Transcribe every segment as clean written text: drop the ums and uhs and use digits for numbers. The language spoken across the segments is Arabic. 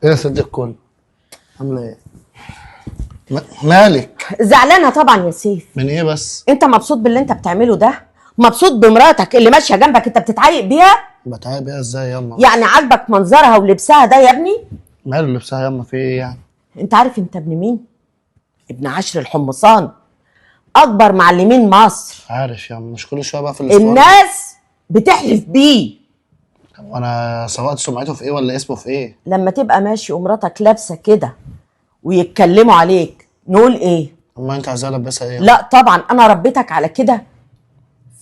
ايه يا ست الكل؟ عامله ايه؟ مالك؟ زعلانه طبعا يا سيف. من ايه بس؟ انت مبسوط باللي انت بتعمله ده؟ مبسوط بمراتك اللي ماشيه جنبك انت بتتعايق بيها؟ بتعايق بيها ازاي ياما؟ يعني عاجبك منظرها ولبسها ده يا ابني؟ ماله لبسها ياما؟ في ايه يعني؟ انت عارف انت ابن مين؟ ابن عشر الحمصان، اكبر معلمين مصر. عارف ياما، مش كل شويه بقى في الاسبوع. الناس بتحلف بيه. وانا سوقت سمعته في ايه ولا اسمه في ايه؟ لما تبقى ماشي ومراتك لابسه كده ويتكلموا عليك نقول ايه؟ اما انت عايزاه البسها ايه؟ لا طبعا انا ربيتك على كده.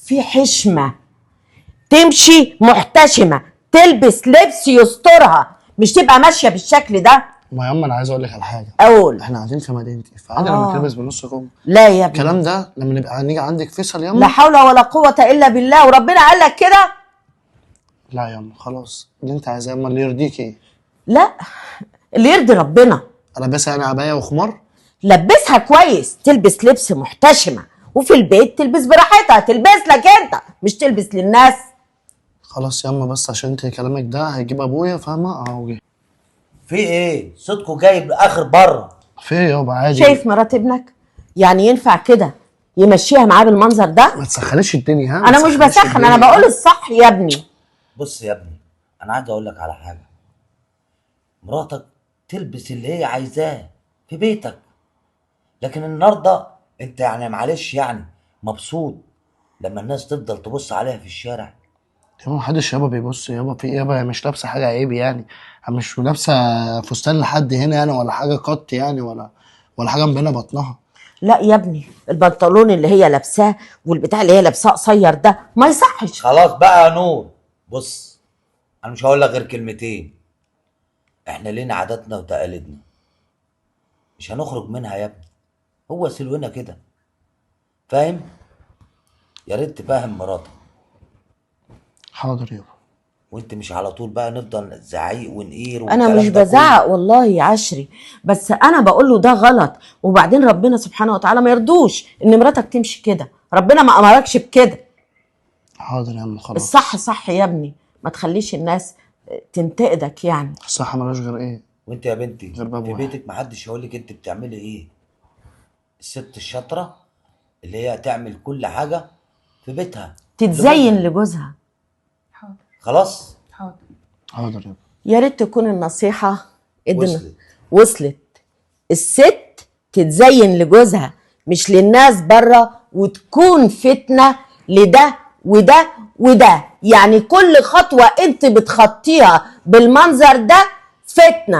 في حشمه، تمشي محتشمه، تلبس لبس يسترها، مش تبقى ماشيه بالشكل ده. ما ياما انا عايز اقول لك على حاجه. اقول احنا قاعدين في مدينتي، فعادي لما تلبس بنص كم. لا يا ابني، الكلام ده لما نبقى نيجي عندك فيصل ياما. لا حول ولا قوه الا بالله، وربنا قال لك كده. لا ياما خلاص، اللي انت عايزاه ياما اللي يرضيك ايه؟ لا، اللي يرضي ربنا. البسها انا عبايه وخمار؟ لبسها كويس، تلبس لبس محتشمه، وفي البيت تلبس براحتها، تلبس لك انت مش تلبس للناس. خلاص ياما، بس عشان انت كلامك ده هيجيب ابويا، فاهمه؟ اهو جه. في ايه؟ صوتكوا جايب اخر بره. في ايه يابا؟ عادي. شايف مرات ابنك؟ يعني ينفع كده يمشيها معاه بالمنظر ده؟ ما تسخنيش الدنيا. ها، انا مش بسخن، انا بقول الصح يا ابني. بص يا ابني، انا عايز اقول لك على حاجه. مراتك تلبس اللي هي عايزاه في بيتك، لكن النهارده انت يعني معلش يعني مبسوط لما الناس تفضل تبص عليها في الشارع. يابا محدش يابا بيبص يابا، في ايه يابا؟ هي مش لابسه حاجه عيب يعني، مش لابسه فستان لحد هنا يعني، ولا حاجه قط يعني، ولا حاجه مبينه بطنها. لا يا ابني، البنطلون اللي هي لابساه والبتاع اللي هي لابساه قصير ده ما يصحش. خلاص بقى يا نور، بص انا مش هقول لك غير كلمتين. احنا لينا عاداتنا وتقاليدنا مش هنخرج منها يا ابني، هو سلونا كده، فاهم؟ يا ريت تفهم مراتك، حاضر يابا. وانت مش على طول بقى نفضل زعيق ونقير انا والكلام مش ده بزعق كله. والله يا عشري، بس انا بقول له ده غلط. وبعدين ربنا سبحانه وتعالى ما يرضوش ان مراتك تمشي كده، ربنا ما امركش بكده. حاضر يا عم خلاص. الصح صح يا ابني، ما تخليش الناس تنتقدك يعني. الصح ملوش غير ايه؟ وانت يا بنتي غير باب في واحد. بيتك محدش هيقولك انت بتعملي ايه. الست الشاطره اللي هي تعمل كل حاجه في بيتها تتزين لجوزها. حاضر خلاص. حاضر. حاضر يابا. يا ريت تكون النصيحة وصلت. وصلت. الست تتزين لجوزها مش للناس بره، وتكون فتنة لده وده وده. يعني كل خطوة انت بتخطيها بالمنظر ده فتنة.